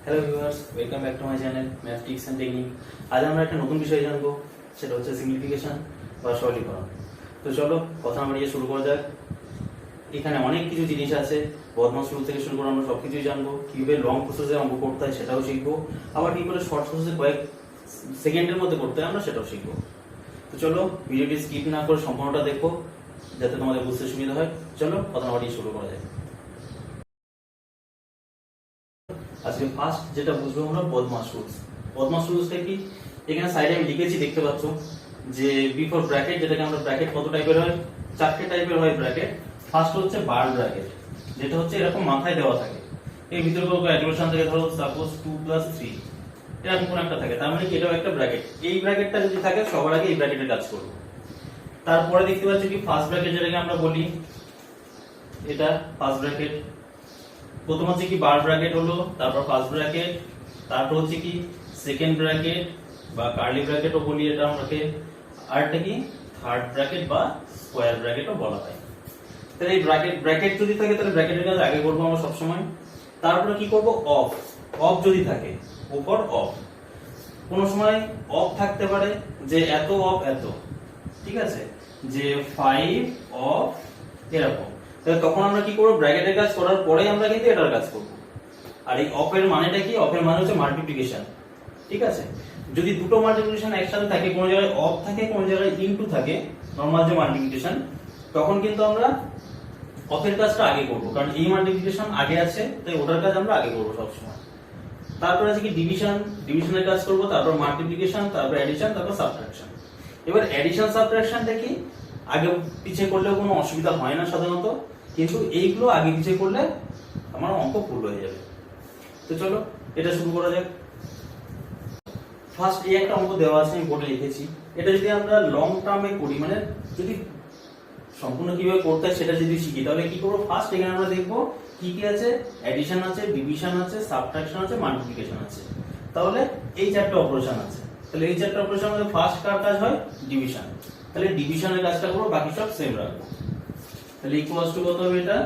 Hello viewers, welcome back to my channel math tips and technique. আজ আমরা একটা নতুন বিষয় জানবো, সেটা হচ্ছে সিম্পলিফিকেশন বা সরলীকরণ। তো চলো কথা আমরা শুরু করা যাক। এখানে অনেক কিছু জিনিস আছে, বদমাস শুরু থেকে শুরু করে আমরা সবকিছুই জানবো। কিভাবে লং প্রসেসে অঙ্ক করতে হয় সেটাও শিখবো, আবার কি করে শর্ট প্রসেসে কয়েক সেকেন্ডের মধ্যে করতে হয় আমরা সেটাও শিখবো। তো চলো ভিডিওটি স্কিপ না করে সম্পূর্ণটা দেখো, যাতে তোমাদের বুঝতে সুবিধা হয়। চলো কথা আমরা শুরু করা যায়। আজকে ফার্স্ট যেটা বুঝবো আমরা বদমাস রুলস। বদমাস রুলসটা কি? এখানে সাইডে আমি লিখেছি, দেখতে পাচ্ছ যে বিফোর ব্র্যাকেট, যেটাকে আমরা ব্র্যাকেট কত টাইপের হয়, চারটে টাইপের হয় ব্র্যাকেট। ফার্স্ট হচ্ছে বার ব্র্যাকেট, যেটা হচ্ছে এরকম মাথায় দেওয়া থাকে, এর ভিতরে কোনো ক্যালকুলেশন থেকে ধরো সাপোজ 2 + 3 এরকম কোন একটা থাকে, তার মানে কি এটাও একটা ব্র্যাকেট। এই ব্র্যাকেটটা যদি থাকে সবার আগে এই ব্র্যাকেটের কাজ করব। তারপরে দেখতে পাচ্ছ কি ফার্স্ট ব্র্যাকেট, যেটাকে আমরা বলি এটা ফার্স্ট ব্র্যাকেট। প্রথম হচ্ছে কি বার ব্র্যাকেট হলো, তারপর ফার্স্ট ব্র্যাকেট, তারপর হচ্ছে কি সেকেন্ড ব্র্যাকেট বা কার্লি ব্র্যাকেটও বলি এটা আমরাকে, আরটা কি থার্ড ব্র্যাকেট বা স্কয়ার ব্র্যাকেটও বলা হয়। তাহলে এই ব্র্যাকেট যদি থাকে তাহলে ব্র্যাকেটের কাজ আগে করবো আমরা সব সময়। তারপরে কি করব, অফ। অফ যদি থাকে, উপর অফ। কোন সময় অফ থাকতে পারে যে এত অফ এত, ঠিক আছে, যে 5 অফ এরকম। তাহলে তখন আমরা কি করব, ব্র্যাকেটের কাজ করার পরেই আমরা কিন্তু এটার কাজ করব। আর এই অফের মানেটা কি? অফের মানে হচ্ছে মাল্টিপ্লিকেশন, ঠিক আছে। যদি দুটো মাল্টিপ্লিকেশন একসাথে থাকে, কোন জায়গায় অফ থাকে কোন জায়গায় ইনটু থাকে, নরমাল যে মাল্টিপ্লিকেশন, তখন কিন্তু আমরা অফের কাজটা আগে করব, কারণ এই মাল্টিপ্লিকেশন আগে আছে, তাই ওটার কাজ আমরা আগে করব সব সময়। তারপর আছে কি ডিভিশন, ডিভিশনের কাজ করব, তারপর মাল্টিপ্লিকেশন, তারপর অ্যাডিশন, তারপর সাবট্রাকশন। এবার অ্যাডিশন সাবট্রাকশনটা কি আগে পিছে করলেও কোনো অসুবিধা হয় না সাধারণত, কিন্তু এইগুলো আগে পিছে করলে আমার অঙ্ক ভুল হয়ে যাবে। তো চলো এটা শুরু করা যাক। ফার্স্ট এই একটা অঙ্ক দেওয়া আছে, আমি বোর্ডে লিখেছি। এটা যদি আমরা লং টার্মে করি, মানে যদি সম্পূর্ণ কিভাবে করতে হয় সেটা যদি শিখি, তাহলে কি করবো, ফার্স্ট এখানে আমরা দেখবো কি কি আছে, অ্যাডিশন আছে, ডিভিশন আছে, সাবট্রাকশন আছে, মাল্টিপ্লিকেশন আছে। তাহলে এই চারটা অপারেশন আছে। তাহলে এই চারটা অপারেশনের মধ্যে ফার্স্ট কার কাজ হয়, ডিভিশন। তাহলে ডিভিশনের কাজটা করবো, বাকি সব সেম রাখবো। তাহলে ইকুয়ালস টু কত হবে, এটা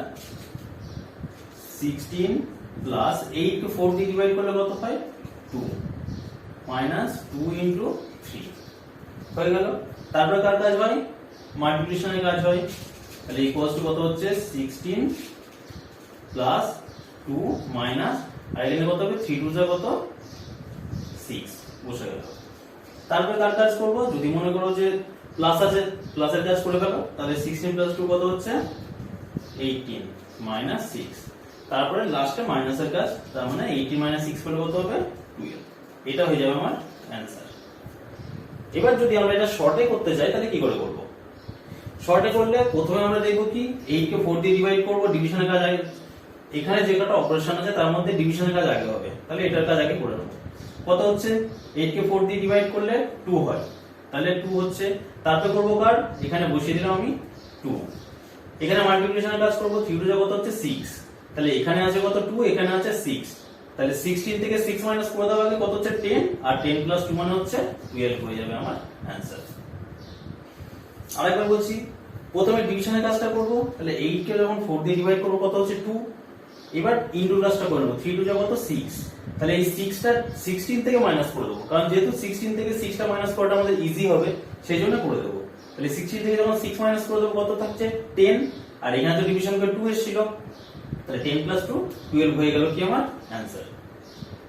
16 প্লাস 8 কে 4 দিয়ে ডিভাইড করলে কত হয়, 2 মাইনাস 2 ইনটু 3 হয়ে গেল। তারপরে কার কাজ হয়, মাল্টিপ্লিকেশনের কাজ হয়। তাহলে ইকুয়ালস টু কত হচ্ছে, 16 প্লাস 2 মাইনাস, আর এখানে কত হবে, 3 2 যা কত 6 বসে গেল। তারপরে কার কাজ করব, যদি মনে করো যে প্লাস আছে, প্লাসের কাজ করে ফেলো, তাহলে 16 প্লাস 2 কত হচ্ছে, 18 মাইনাস 6। তারপরে লাস্টে মাইনাসের কাজ, তার মানে 18 মাইনাস 6 করলে কত হবে, 12। এটা হয়ে যাবে আমার অ্যানসার। এবার যদি আমরা এটা শর্টে করতে চাই, তাহলে কি করে করব? শর্টে করলে প্রথমে আমরা দেখব কি 8 কে 4 দিয়ে ডিভাইড করব, ডিভিশনের কাজ আগে। এখানে যে কটা অপারেশন আছে তার মধ্যে ডিভিশনের কাজ আগে হবে, তাহলে এটার কাজ আগে করে নেব। কত হচ্ছে, 8 কে 4 দিয়ে ডিভাইড করলে 2 হয়, তাহলে 2 হচ্ছে। তারপরে করব কার, এখানে বসিয়ে দিলাম আমি 2। এখানে মাল্টিপ্লিকেশনের কাজ করব, 3 2 যা কত হচ্ছে 6, তাহলে এখানে আছে কত 2, এখানে আছে 6, তাহলে 16 থেকে 6 মাইনাস করে দেওয়া আগে কত হচ্ছে 10, আর 10 প্লাস 2 মানে হচ্ছে 12 হয়ে যাবে আমার অ্যানসার। আরেকবার বলছি, প্রথমে ডিভিশনের কাজটা করব, তাহলে 8 কে যখন 4 দিয়ে ডিভাইড করব কত হচ্ছে 2, এবার ইনটু কাজটা করে নেব, 3 2 যা কত 6, তাহলে এই 6টা 16 থেকে মাইনাস করে দেবো, কারণ যেহেতু 16 থেকে 6টা মাইনাস করাটা আমাদের ইজি হবে সেই জন্য করে দেবো। তাহলে 16 থেকে যখন 6 মাইনাস করে দেবো কত থাকছে 10, আর এখানে তো ডিভিশন করে 2 এসেছিল, তাহলে 10 প্লাস 2 12 হয়ে গেল কি আমার অ্যানসার।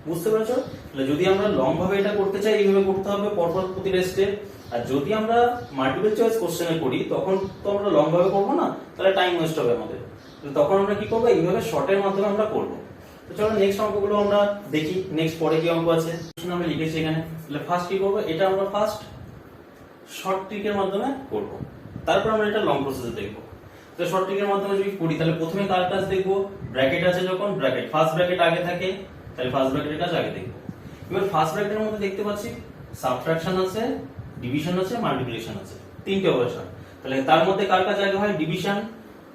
বুঝতে পেরেছো? তাহলে যদি আমরা লং ভাবে এটা করতে চাই, এইভাবে করতে হবে পরপর প্রতিটা স্টেপ। আর যদি আমরা মাল্টিপল চয়েস কোশ্চেনে করি, তখন তো আমরা লং ভাবে করবো না, তাহলে টাইম ওয়েস্ট হবে আমাদের। তখন আমরা কি করবো, এইভাবে শর্টের মাধ্যমে আমরা করবো। তো চলো নেক্সট অঙ্কগুলো আমরা দেখি, নেক্সট পরে কি অঙ্ক আছে আমরা লিখেছি এখানে। তাহলে ফার্স্ট কি করবো, এটা আমরা ফার্স্ট শর্ট ট্রিকের মাধ্যমে করব, তারপর আমরা এটা লং প্রসেসে দেখবো। তো শর্ট ট্রিকের মাধ্যমে যদি করি, তাহলে প্রথমে কার কাজ দেখবো, ব্র্যাকেট আছে যখন, ব্র্যাকেট ফার্স্ট ব্র্যাকেট আগে থাকে, তাহলে ফার্স্ট ব্র্যাকেটের কাজ আগে দেখবো। এবার ফার্স্ট ব্র্যাকেটের মধ্যে দেখতে পাচ্ছি সাবট্রাকশন আছে, ডিভিশন আছে, মাল্টিপ্লিকেশন আছে, তিনটে অপারেশন। তাহলে তার মধ্যে কার কাজ আগে হয়, ডিভিশন।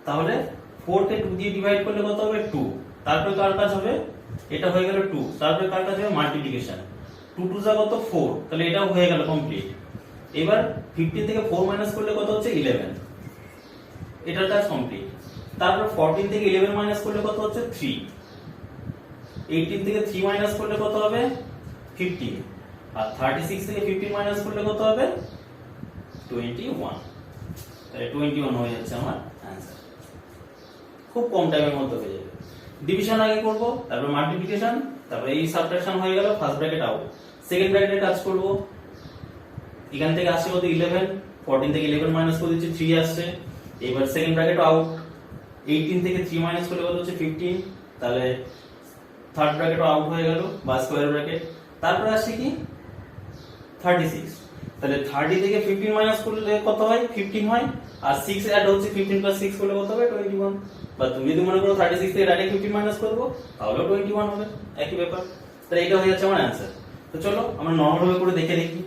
তাহলে 4 কে 2 দিয়ে ডিভাইড করলে কত হবে 2, তারপরে কার কাজ হবে, এটা হয়ে গেল 2, তারপরে কার কাজ হবে মাল্টিপ্লিকেশন, 2 2 যা কত 4, তাহলে এটাও হয়ে গেল কমপ্লিট। এবার 15 থেকে 4 মাইনাস করলে কত হচ্ছে 11, এটার কাজ কমপ্লিট। তারপর 14 থেকে 11 মাইনাস করলে কত হচ্ছে 3, 18 থেকে 3 মাইনাস করলে কত হবে 15, আর 36 থেকে 15 মাইনাস করলে কত হবে 21। তাহলে 21 হয়ে যাচ্ছে আমার অ্যান্সার। খুব কম টাইমের মধ্যে হয়ে যাবে। ডিভিশন আগে করব, তারপর মাল্টিপ্লিকেশন, তারপর এই সাবট্রাকশন হয়ে গেল, ফার্স্ট ব্র্যাকেট আউট। সেকেন্ড ব্র্যাকেটে কাজ করব, এখান থেকে আসছে কত 11, 14 থেকে 11 মাইনাস করে দিচ্ছি 3 আসছে। এবার সেকেন্ড ব্র্যাকেট আউট, 18 থেকে 3 মাইনাস করলে কত হচ্ছে 15, তাহলে থার্ড ব্র্যাকেট আউট হয়ে গেল বা স্কয়ার ব্র্যাকেট। তারপর আসছে কি 36, তাহলে 30 থেকে 15 মাইনাস করলে কত হয় 15 হয়, আর 6 অ্যাড হচ্ছে 15 প্লাস 6 করলে কত হবে 21। বা তুমি যদি মনে করো 36 থেকে ডাইরেক্ট 15 মাইনাস করব তাহলেও 21 হবে, একই ব্যাপার। তাহলে এটা হয়ে যাচ্ছে আমার অ্যানসার। তো চলো আমরা নরমাল ভাবে করে দেখে দেখি,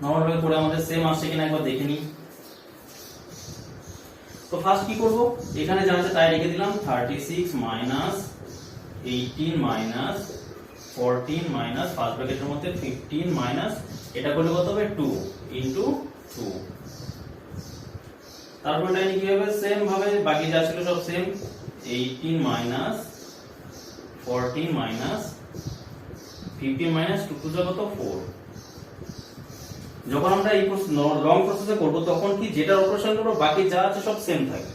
নরমাল ভাবে করে আমাদের সেম আসছে কিনা একবার দেখে নিই। তো ফার্স্ট কি করব, এখানে যা আছে তাই রেখে দিলাম, 36 মাইনাস 18 মাইনাস 14 মাইনাস ফার্স্ট ব্র্যাকেটের মধ্যে 15 মাইনাস এটা করলে কত হবে 2 ইনটু 2। তারপর লাইনে কি হবে সেম ভাবে বাকি যা ছিল সব same, 18 minus 14 minus 15 minus 2 two কত 4। যখন আমরা এই লং প্রসেসে করব তখন কি যেটা অপারেশন করব বাকি যা আছে সব সেম থাকবে।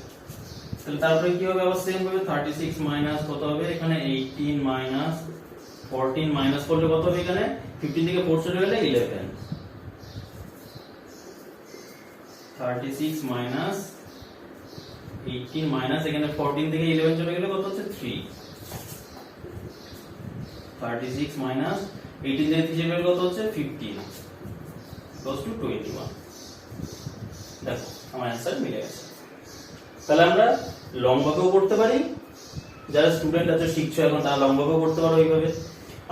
তাহলে তারপরে কি হবে আবার সেম হবে, 36 মাইনাস কত হবে এখানে 18 মাইনাস 14 মাইনাস করলে কত হবে এখানে 15 থেকে 4 চলে গেলে 11, 36 মাইনাস 18 মাইনাস এখানে 14 থেকে 11 চলে গেলে কত হচ্ছে 3, 36 মাইনাস 18 থেকে 3 চলে গেলে কত হচ্ছে 15 close to 21। দেখো আমার অ্যানসার মিলে গেছে। তাহলে আমরা লং ভাবেও করতে পারি, যারা স্টুডেন্ট আছে শিখছো এখন তারা লং ভাবেও করতে পারো এইভাবে,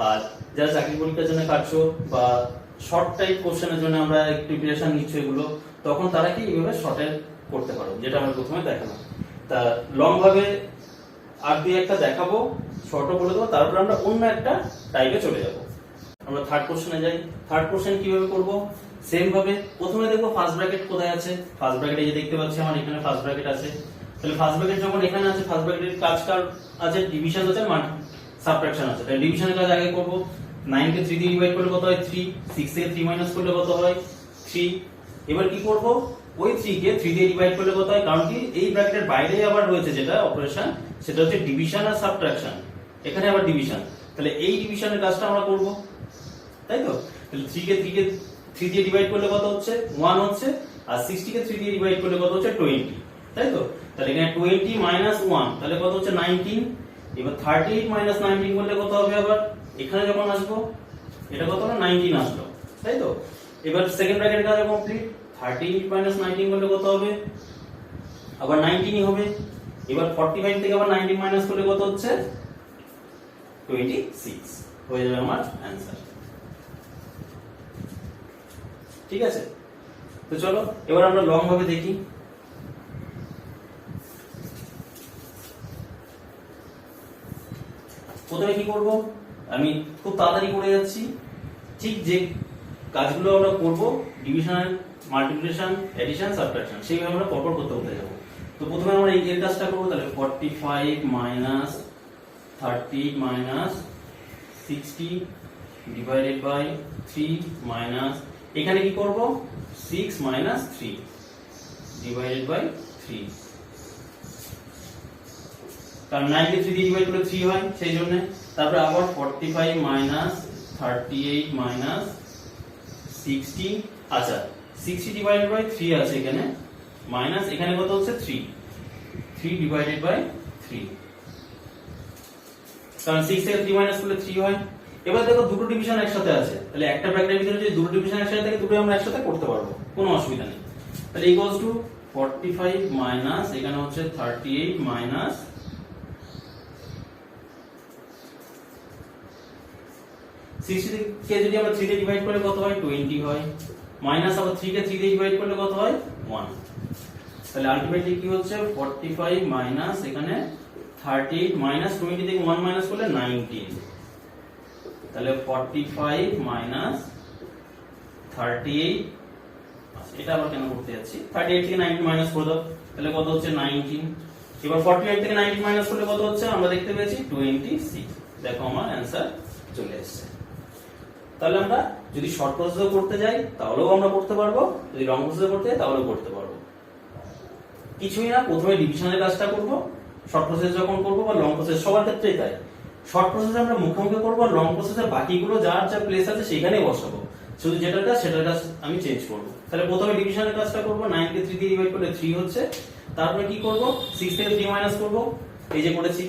আর যারা চাকরি পরীক্ষার জন্য কাটছো বা শর্ট টাইপ কোশ্চেনের জন্য আমরা প্রিপারেশন নিচ্ছ এগুলো, তখন তারা কি এইভাবে শর্টে করতে পারো, যেটা আমরা প্রথমে দেখালাম। তা লং ভাবে আর দুই একটা দেখাবো, শর্টও বলে দেবো, তারপর আমরা অন্য একটা টাইপে চলে যাব। আমরা থার্ড কোশ্চেনে যাই। থার্ড কোশ্চেন কিভাবে করব, সেম ভাবে প্রথমে দেখবো ফার্স্ট ব্র্যাকেট কোথায় আছে। ফার্স্ট ব্র্যাকেটে যে দেখতে পাচ্ছি আমার এখানে ফার্স্ট ব্র্যাকেট আছে। তাহলে ফার্স্ট ব্র্যাকেট যখন এখানে আছে, ফার্স্ট ব্র্যাকেটের কাজ কার আছে, ডিভিশন আছে, সাবট্রাকশন আছে। তাহলে ডিভিশনের কাজ আগে করব, 9 কে 3 দিয়ে ডিভাইড করলে কত হয় 3, 6 থেকে 3 মাইনাস করলে কত হয় 3। এবার কি করব, ওই 3 কে 3 দিয়ে ডিভাইড করলে কত হয়, কারণ কি এই ব্র্যাকেটের বাইরে আবার রয়েছে যেটা অপারেশন, সেটা হচ্ছে ডিভিশন আর সাবট্রাকশন, এখানে আবার ডিভিশন। তাহলে এই ডিভিশনের কাজটা আমরা করব, তাই তো। তাহলে 3 কে 3 দিয়ে ডিভাইড করলে কত হচ্ছে 1 হচ্ছে, আর 60 কে 3 দিয়ে ডিভাইড করলে কত হচ্ছে 20, তাই তো। তাহলে এখানে 20 মাইনাস 1 তাহলে কত হচ্ছে 19। এবার 38 মাইনাস 19 করলে কত হবে, আবার এখানে যখন আসবো এটা কত হলো 19 আসলো, তাই তো। এবার সেকেন্ড ব্র্যাকেটের কাজ কমপ্লিট, 38 মাইনাস 19 করলে কত হবে, আবার 19ই হবে। এবার 45 থেকে আবার 19 মাইনাস করলে কত হচ্ছে 26, হয়ে যাবে আমার অ্যানসার। ঠিক আছে, তো চলো এবার আমরা লং ভাবে দেখি। প্রথমে কি করব, আমি খুব তাড়াতাড়ি করে যাচ্ছি, ঠিক যে কাজগুলো আমরা করব ডিভিশন, মাল্টিপ্লিকেশন, এডিশন, সাবট্রাকশন, সেইভাবে আমরা পরপর করতে করতে যাব। তো প্রথমে আমরা এই এর কাজটা করব। তাহলে 45 minus 30 minus 60 divided by 3 minus এখানে কি করব 6 মাইনাস 3 ডিভাইডেড বাই 3, কারণ 9 কে 3 দিয়ে ডিভাইড করলে 3 হয় সেই জন্য। তারপরে আবার 45 মাইনাস 38 মাইনাস 60, আচ্ছা 60 ডিভাইডেড বাই 3 আছে এখানে, মাইনাস এখানে কত হচ্ছে 3 ডিভাইডেড বাই 3, কারণ 6 থেকে 3 মাইনাস করলে 3 হয়। এবার দেখো দুটো ডিভিশন একসাথে আছে, তাহলে একটা ব্র্যাকেটের ভিতরে যদি দুটো ডিভিশন একসাথে থাকে দুটো আমরা একসাথে করতে পারবো, কোনো অসুবিধা নেই। তাহলে ইকুয়ালস টু 45 মাইনাস এখানে হচ্ছে 38 মাইনাস 60 কে যদি আমরা 3 দিয়ে ডিভাইড করলে কত হয় 20 হয়, মাইনাস আবার 3 কে 3 দিয়ে ডিভাইড করলে কত হয় 1। তাহলে আলটিমেটলি কি হচ্ছে 45 মাইনাস এখানে 38 মাইনাস 20 থেকে 1 মাইনাস করলে 19, তাহলে 45 মাইনাস 38, এটা আবার কেন করতে যাচ্ছি, 38 থেকে 19 মাইনাস করে দাও, তাহলে কত হচ্ছে 19। এবার 48 থেকে 19 মাইনাস করলে কত হচ্ছে আমরা দেখতে পেয়েছি 26। দেখো আমার অ্যান্সার চলে এসেছে। তাহলে আমরা যদি শর্ট প্রসেসে করতে যাই তাহলেও আমরা করতে পারবো, যদি লং প্রসেসে করতে যাই তাহলেও করতে পারবো। কিছুই না, প্রথমে ডিভিশনের কাজটা করব, শর্ট প্রসেস যখন করব বা লং প্রসেস সবার ক্ষেত্রেই তাই। শর্ট প্রসেসে আমরা মুখোমুখি করবো, আর লং প্রসেসে বাকিগুলো যার যা প্লেস আছে সেখানেই বসাবো, শুধু যেটার কাজ সেটার কাজ আমি চেঞ্জ করব। তাহলে প্রথমে ডিভিশনের কাজটা করব, 9 কে 3 দিয়ে ডিভাইড করলে 3 হচ্ছে। তারপরে কি করব, 6 থেকে 3 মাইনাস করব, এই যে করেছি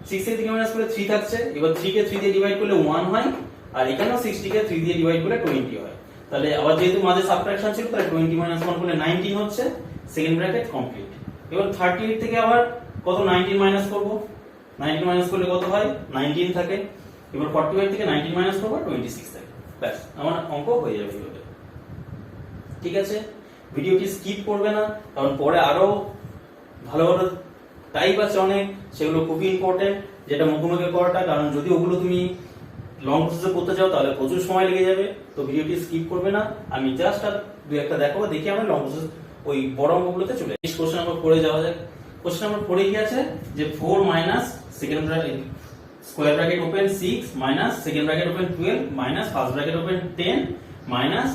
6 থেকে 3 মাইনাস করলে 3 থাকছে। এবার 3 কে 3 দিয়ে ডিভাইড করলে 1 হয়, আর এখানেও 60 কে 3 দিয়ে ডিভাইড করলে 20 হয়। তাহলে আবার যেহেতু মাঝে সাবট্রাকশন ছিল তাহলে 20 মাইনাস 1 করলে 19 হচ্ছে, সেকেন্ড ব্র্যাকেট কমপ্লিট। এবার 38 থেকে আবার কত 19 মাইনাস করব, 19 মাইনাস করলে কত হয় 19 থাকে। এবার 45 থেকে 19 মাইনাস করব 26 থাকে। ব্যাস আমার অঙ্ক হয়ে যাবে এইভাবে। ঠিক আছে, ভিডিওটি স্কিপ করবে না, কারণ পরে আরো ভালো ভালো টাইপ আছে অনেক, সেগুলো খুবই ইম্পর্টেন্ট যেটা মুখোমুখি করাটা, কারণ যদি ওগুলো তুমি লং প্রসেসে করতে চাও তাহলে প্রচুর সময় লেগে যাবে। তো ভিডিওটি স্কিপ করবে না, আমি জাস্ট আর দুই একটা দেখাবো, দেখি আমরা লং প্রসেস ওই বড় অঙ্কগুলোতে চলে যাই। কোশ্চেন নাম্বার 4 যাওয়া যাক। কোশ্চেন নাম্বার 4 কি আছে যে 4 minus second bracket square bracket open 6 minus second bracket open 12 minus first bracket open 10 minus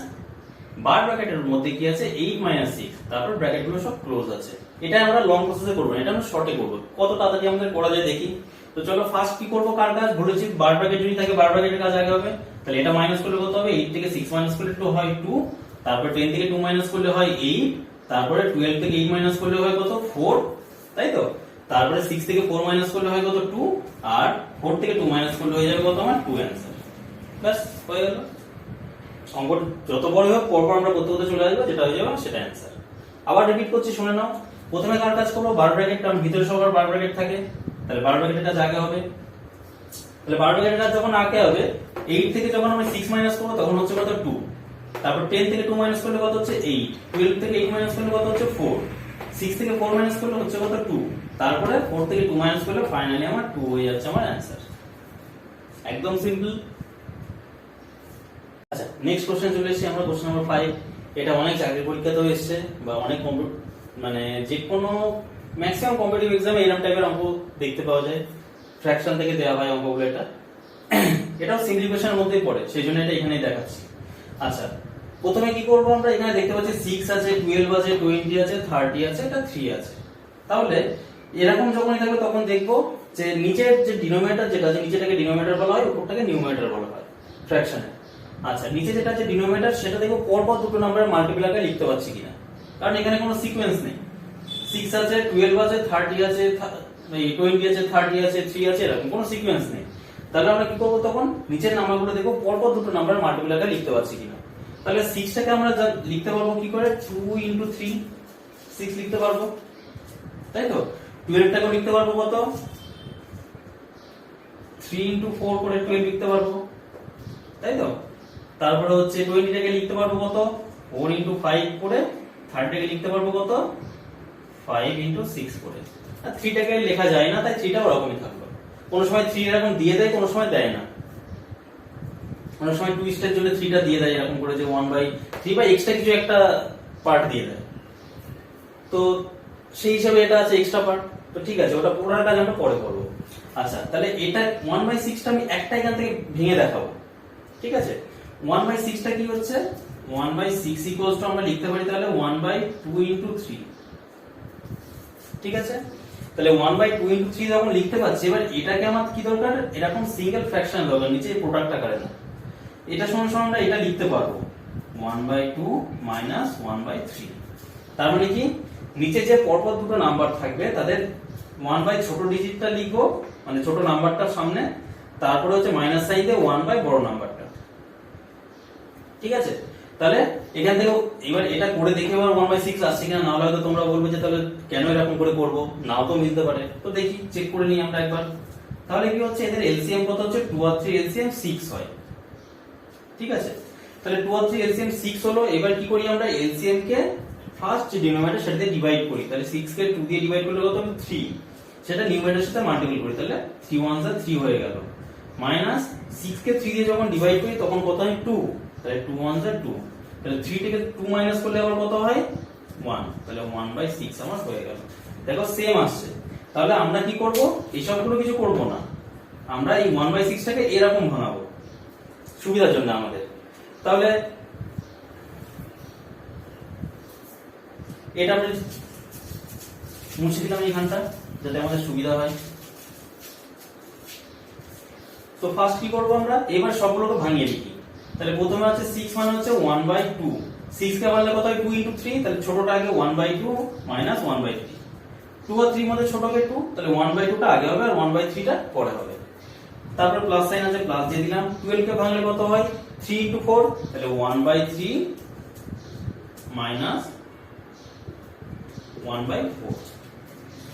bar ব্র্যাকেটের মধ্যে কি আছে 8 মাইনাস 6, তারপর ব্র্যাকেট গুলো সব ক্লোজ আছে। এটা আমরা লং প্রসেসে করব না, এটা আমরা শর্টে করব। কত তাড়াতাড়ি আমাদের করা যায় দেখি। তো চলো ফার্স্ট কি করব, কার কাজ বলেছি, বার ব্র্যাকেট যদি থাকে বার ব্র্যাকেটের কাজ আগে হবে। তাহলে এটা মাইনাস করলে কত হবে, 8 থেকে 6 মাইনাস করলে 2 হয় 2, তারপর 10 থেকে 2 মাইনাস করলে হয় 8, তারপরে 12 থেকে 8 মাইনাস করলে হয় কত 4, তাই তো। তারপরে 6 থেকে 4 মাইনাস করলে হয় কত 2, আর 4 থেকে 2 মাইনাস করলে হয়ে যাবে কত আমার 2 অ্যানসার। ব্যাস হয়ে গেল। অঙ্ক যত বড় হোক পরপর আমরা করতে করতে চলে আসবো, যেটা হয়ে যাবে সেটা অ্যান্সার। আবার রিপিট করছি, শুনে নাও। প্রথমে কার কাজ করবো, বার ব্র্যাকেট, কারণ ভিতরে সবার বার ব্র্যাকেট থাকে, তাহলে বার ব্র্যাকেটের কাজ আগে হবে। তাহলে বার ব্র্যাকেটের কাজ যখন আগে হবে, 8 থেকে যখন আমি 6 মাইনাস করবো তখন হচ্ছে কত 2, তারপর 10 থেকে 2 মাইনাস করলে কত হচ্ছে 8, 12 থেকে 8 মাইনাস করলে কত হচ্ছে 4, 6 থেকে 4 মাইনাস করলে হচ্ছে কত 2, তারপরে 4 থেকে 2 মাইনাস করলে ফাইনালি আমার 2 হয়ে যাচ্ছে আমার অ্যান্সার। একদম সিম্পল। আচ্ছা, নেক্সট কোশ্চেন চলে এসেছি আমরা, কোশ্চেন নাম্বার 5। এটা অনেক চাকরি পরীক্ষাতেও এসেছে, বা অনেক মানে যে কোনো ম্যাক্সিমাম কম্পিটিটিভ এক্সামে এরকম টাইপের অঙ্ক দেখতে পাওয়া যায়। ফ্র্যাকশন থেকে দেওয়া হয় অঙ্কগুলো। এটাও সিম্পলিফিকেশনের মধ্যেই পড়ে, সেই জন্য এটা এখানেই দেখাচ্ছি। আচ্ছা, প্রথমে কি করব আমরা, এখানে দেখতে পাচ্ছি 6 আছে, 12 আছে, 20 আছে, 30 আছে, এটা 3 আছে। তাহলে এরকম যখনই থাকবে তখন দেখবো যে নিচের যে ডিনোমিনেটর যেটা আছে, নিচেটাকে ডিনোমিনেটর বলা হয়, উপরটাকে নিউমারেটর বলা হয় ফ্র্যাকশনে। আচ্ছা, নিচে যেটা আছে ডিনোমিনেটর, সেটা দেখবো পরপর দুটো নাম্বারের মাল্টিপ্লাইকে লিখতে পারছি কিনা, কারণ এখানে কোনো সিকোয়েন্স নেই। 6 আছে, 12 আছে, 30 আছে, 20 আছে, 30 আছে, 3 আছে, এরকম কোনো সিকোয়েন্স নেই। তাহলে আমরা কি করবো, তখন নিচের নাম্বারগুলো দেখবো পরপর দুটো নাম্বারের মাল্টিপ্লাইকে লিখতে পারছি কিনা। তাহলে 6টাকে আমরা লিখতে পারবো কি করে, 2 into 3, 6 লিখতে পারবো, তাই তো। 12টাকেও লিখতে পারবো কত, 3 into 4 করে 12 লিখতে পারবো, তাই তো। তারপরে হচ্ছে 20টাকে লিখতে পারবো কত, 4 into 5 করে, 30টাকে লিখতে পারবো কত, 5 into 6 করে। আর 3টাকে লেখা যায় না, তাই 3টা ওরকমই থাকলো। কোন সময় 3 এরকম দিয়ে দেয়, কোন সময় দেয় না। কোন সময় টুইস্টের জন্য 3টা দিয়ে দেয় এরকম করে, যে 1/3 বা এক্সট্রা কিছু একটা পার্ট দিয়ে দেয়। তো সেই হিসাবে এটা আছে এক্সট্রা পার্ট। তো ঠিক আছে, ওটা পুরোটা কাজ আমরা পরে করবো। আচ্ছা, তাহলে এটা 1/6টা আমি একটা এখান থেকে ভেঙে দেখাবো, ঠিক আছে। 1/6টা কি হচ্ছে, 1/6 ইকুয়ালস টু আমরা লিখতে পারি তাহলে 1/2 into 3, ঠিক আছে। তাহলে 1/2 into 3 যখন লিখতে পাচ্ছি, এবার এটাকে আমার কি দরকার, এরকম সিঙ্গেল ফ্র্যাকশন দরকার, নিচে প্রোডাক্ট আকারে না। এটা সমান সমান আমরা এটা লিখতে পারবো 1/2 minus 1/3। তার মানে কি, নিচে যে পরপর দুটো নাম্বার থাকবে তাদের 1/, ছোট ডিজিটটা লিখবো, মানে ছোট নাম্বারটার সামনে, তারপরে হচ্ছে মাইনাস সাইন দিয়ে 1/, বড় নাম্বারটা, ঠিক আছে। তাহলে এখান থেকে এবার এটা করে দেখে এবার 1/6 আসছে কিনা, না হলে হয়তো তোমরা বলবে যে তাহলে কেন এরকম করে করবো, নাও তো মিলতে পারে। তো দেখি, চেক করে নিই আমরা একবার। তাহলে কি হচ্ছে, এদের এলসিএম কত হচ্ছে, 2 আর 3 এলসিএম 6 হয়, ঠিক আছে। তাহলে 2 আর 3 এলসিএম 6 হলো। এবার কি করি আমরা, এলসিএম কে ফার্স্ট যে ডিনোমিনেটর সেটা দিয়ে ডিভাইড করি। তাহলে 6 কে 2 দিয়ে ডিভাইড করলে কত হবে 3, সেটা নিউমারেটরের সাথে মাল্টিপল করি, তাহলে 3 1 যা 3 হয়ে গেল। মাইনাস 6 কে 3 দিয়ে যখন ডিভাইড করি তখন কত হয় 2, তাহলে 2 1 যা 2, তাহলে 3 থেকে 2 মাইনাস করলে আবার কত হয় 1, তাহলে 1/6 আমার হয়ে গেল। দেখো সেম আসছে। তাহলে আমরা কি করব, এই সবগুলো কিছু করব না, আমরা এই 1/6 টাকে এরকম ভাঙাবো সুবিধার জন্য আমাদের। তাহলে এটা আমরা মুছে দিলাম এইখানটা যাতে আমাদের সুবিধা হয়। তো ফার্স্ট কি করব আমরা, এবার সবগুলোকে ভাঙিয়ে লিখি। তাহলে প্রথমে আছে 6 মানে হচ্ছে 1/2, 6 কে ভাঙলে কত হয় 2 * 3, তাহলে ছোটটা আগে 1/2 - 1/3, 2 আর 3 মধ্যে ছোটকে 2, তাহলে 1/2 টা আগে হবে আর 1/3 টা পরে হবে। তারপর প্লাস সাইন আছে, প্লাস দিয়ে দিলাম। 12 কে ভাঙলে কত হয় 3 * 4, তাহলে 1/3 - 1/4।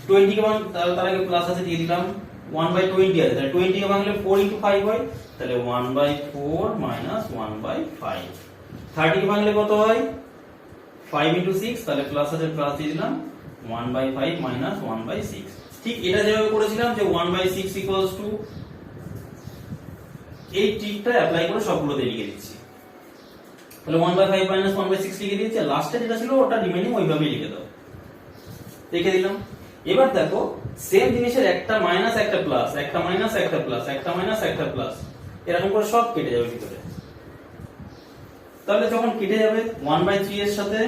20 কে ভাঙলে তার আগে প্লাস আছে দিয়ে দিলাম, 1/20 আছে, তাহলে 20 কে ভাঙলে 4 * 5 হয়, তাহলে 1/4 - 1/5। 30 কে ভাঙলে কত হয় 5 * 6, তাহলে প্লাস আছে প্লাস দিয়ে দিলাম, 1/5 - 1/6। ঠিক এটা যেভাবে করেছিলাম যে 1/6 = এই ট্রিকটা অ্যাপ্লাই করে সবগুলোতে লিখে দিচ্ছি। তাহলে 1/5 - 1/6 লিখে দিয়েছি, আর লাস্টে যেটা ছিল ওটা রিমেইনিং ওইভাবেই লিখে দাও, লিখে দিলাম। এবার দেখো সেম জিনিসের একটা মাইনাস একটা প্লাস, একটা মাইনাস একটা প্লাস, একটা মাইনাস একটা প্লাস, এরকম করে সব কেটে যাবে ভিতরে। তাহলে যখন কেটে যাবে 1/3 এর সাথে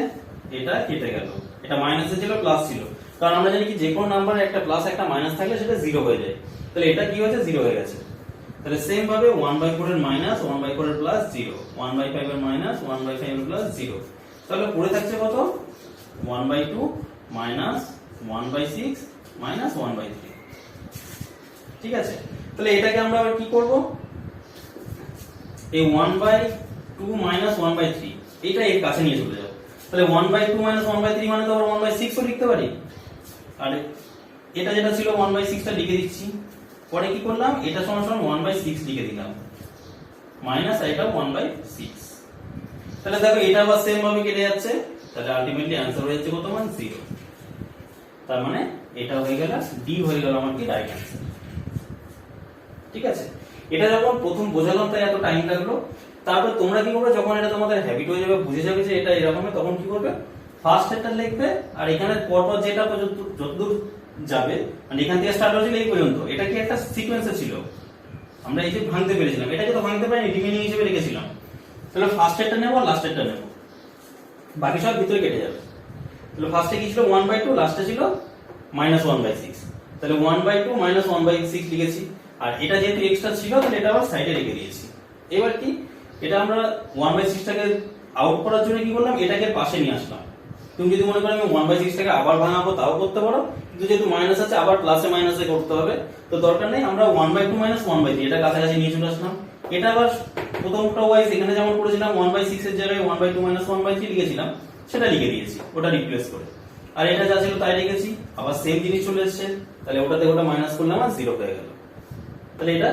এটা কেটে গেল, এটা মাইনাসে ছিল প্লাস ছিল, কারণ আমরা জানি কি যে কোনো নাম্বারে একটা প্লাস একটা মাইনাস থাকলে সেটা 0 হয়ে যায়, তাহলে এটা কি হয়েছে 0 হয়ে গেছে। তাহলে সেম ভাবে 1/4 এর মাইনাস, 1/4 এর প্লাস 0, 1/5 এর মাইনাস, 1/5 এর প্লাস 0, তাহলে পড়ে থাকছে কত 1/2 মাইনাস 1/6 মাইনাস 1/3। ঠিক আছে, তাহলে এটাকে আমরা আবার কি করব, এই 1/2 মাইনাস 1/3 এটা এর কাছে নিয়ে চলে যাও। তাহলে 1/2 মাইনাস 1/3 মানে তো আমরা 1/6 ও লিখতে পারি, আর এটা যেটা ছিল 1/6 টা লিখে দিচ্ছি। পরে কি করলাম, এটা সমান সমান 1/6 লিখে দিলাম, মাইনাস এটা 1/6। তাহলে দেখো এটা আবার সেম ভাবে কেটে যাচ্ছে, তাহলে আলটিমেটলি आंसर হয়ে যাচ্ছে কত মান 0। তার মানে এটা হয়ে গেল ডি হয়ে গেল আমার কি রাইট आंसर। ঠিক আছে, এটা যখন প্রথম বোঝালাম তাই এত টাইম লাগলো। তারপর তোমরা কি করবে, যখন এটা তোমাদের হ্যাবিট হয়ে যাবে, বুঝে যাবে যে এটা এরকম, তখন কি করবে, ফার্স্ট একটা লিখবে, আর এখানে পরপর যেটা যতদূর যাবে, মানে এখান থেকে স্টার্ট হয়েছিল এই পর্যন্ত, এটা কি একটা সিকোয়েন্সে ছিল, আমরা এই যে ভাঙতে পেরেছিলাম, এটাকে তো ভাঙতে পারিনি, রিমেইনিং হিসেবে রেখেছিলাম। তাহলে ফার্স্ট এরটা নেব আর লাস্ট এরটা নেব, বাকি সব ভিতরে কেটে যাবে। তাহলে ফার্স্টে কি ছিল 1/2, লাস্টে ছিল -1/6, তাহলে 1/2 -1/6 লিখেছি। আর এটা যেহেতু এক্সট্রা ছিল তাহলে এটা আবার সাইডে রেখে দিয়েছি। এবার কি, এটা আমরা 1/6 টাকে আউট করার জন্য কি করলাম, এটাকে পাশে নিয়ে আসলাম। তুমি যদি মনে করো আমি 1/6 টাকে আবার ভাঙাবো তাও করতে পারো, কিন্তু যেহেতু মাইনাস আছে আবার প্লাসে মাইনাসে করতে হবে, তো দরকার নেই, আমরা 1/2 -1/3 এটা কাছাকাছি নিয়ে চলে আসলাম। এটা আবার প্রথমটা ওয়াইজ এখানে যেমন করেছিলাম 1/6 এর জায়গায় 1/2 -1/3 লিখেছিলাম, সেটা লিখে দিয়েছি ওটা রিপ্লেস করে। আর এটা যা ছিল তাই লিখেছি, আবার সেম জিনিস চলে এসেছে, তাহলে ওটাতে ওটা মাইনাস করলাম আর 0 হয়ে গেল, তাহলে এটা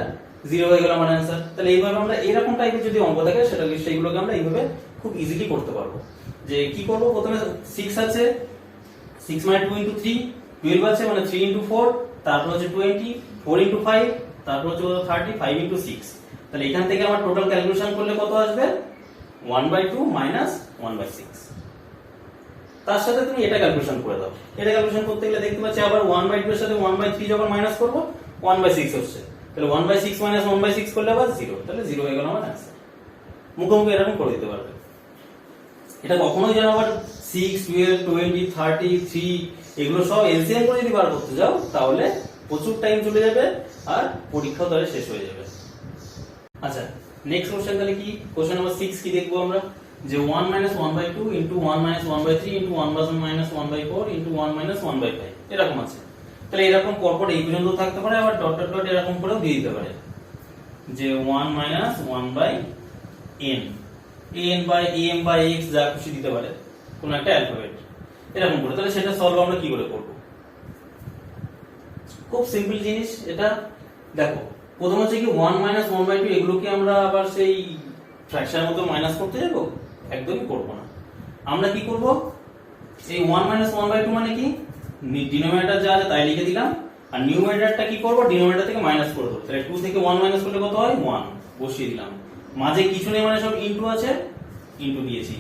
0 হয়ে গেল আমার आंसर। তাহলে এইভাবে আমরা এরকম টাইপের যদি অঙ্ক থাকে সেগুলোকে আমরা এইভাবে খুব ইজিলি করতে পারবো। যে কি করব, প্রথমে 6 আছে, 6 মানে 2 * 3, 12 আছে মানে 3 * 4, তারপর হচ্ছে 20, 4 * 5, তারপর হচ্ছে 30, 5 * 6। তাহলে এখান থেকে আমার টোটাল ক্যালকুলেশন করলে কত আসবে 1/2 - 1/6। তার সাথে তুমি এটা ক্যালকুলেশন করে দাও, এটা ক্যালকুলেশন করতে গেলে দেখতে পাচ্ছি আবার 1/2 এর সাথে 1/3 যখন মাইনাস করব 1/6 হচ্ছে, তাহলে 1/6 - 1/6 করলে আবার 0, তাহলে 0 হয়ে গেল আমার आंसर। মুখোমুখি এরকম করে দিতে পারবে। এটা কখনোই যেন আবার 6, 12, 20, 30, 3 এগুলো সব এলসিএম করে যদি বার করতে যাও তাহলে প্রচুর টাইম চলে যাবে আর পরীক্ষাও তাহলে শেষ হয়ে যাবে। আচ্ছা, নেক্সট কোশ্চেন তাহলে কি, কোশ্চেন নাম্বার 6 কি দেখবো আমরা, যে 1 - 1/2 * 1 - 1/3 * 1 - 1/4 * 1 - 1/5 এরকম আছে। তাহলে এরকম পরপর এই পর্যন্ত থাকতে পারে, আবার ডট ডট ডট এরকম করেও দিয়ে দিতে পারে, যে 1 - 1/n, n/m/x যা খুশি দিতে পারে, কোন একটা অ্যালফাবেট এরকম করে। তাহলে সেটা সলভ আমরা কি করে করব, খুব সিম্পল জিনিস এটা। দেখো প্রথম হচ্ছে কি 1 - 1/2 এগুলোকে আমরা আবার সেই ফ্র্যাকশনের মতো মাইনাস করতে যাব, একদমই করব না। আমরা কি করব, এই 1 - 1/2 মানে কি, ডিনোমিনেটর যা আছে তাই লিখে দিলাম, আর নিউমারেটরটা কি করব, ডিনোমিনেটর থেকে মাইনাস করে দেব। তাহলে 2 থেকে 1 মাইনাস করলে কত হয় 1, বসিয়ে দিলাম। মাঝে কিছু নেই মানে সব ইনটু আছে, ইনটু দিয়েছি।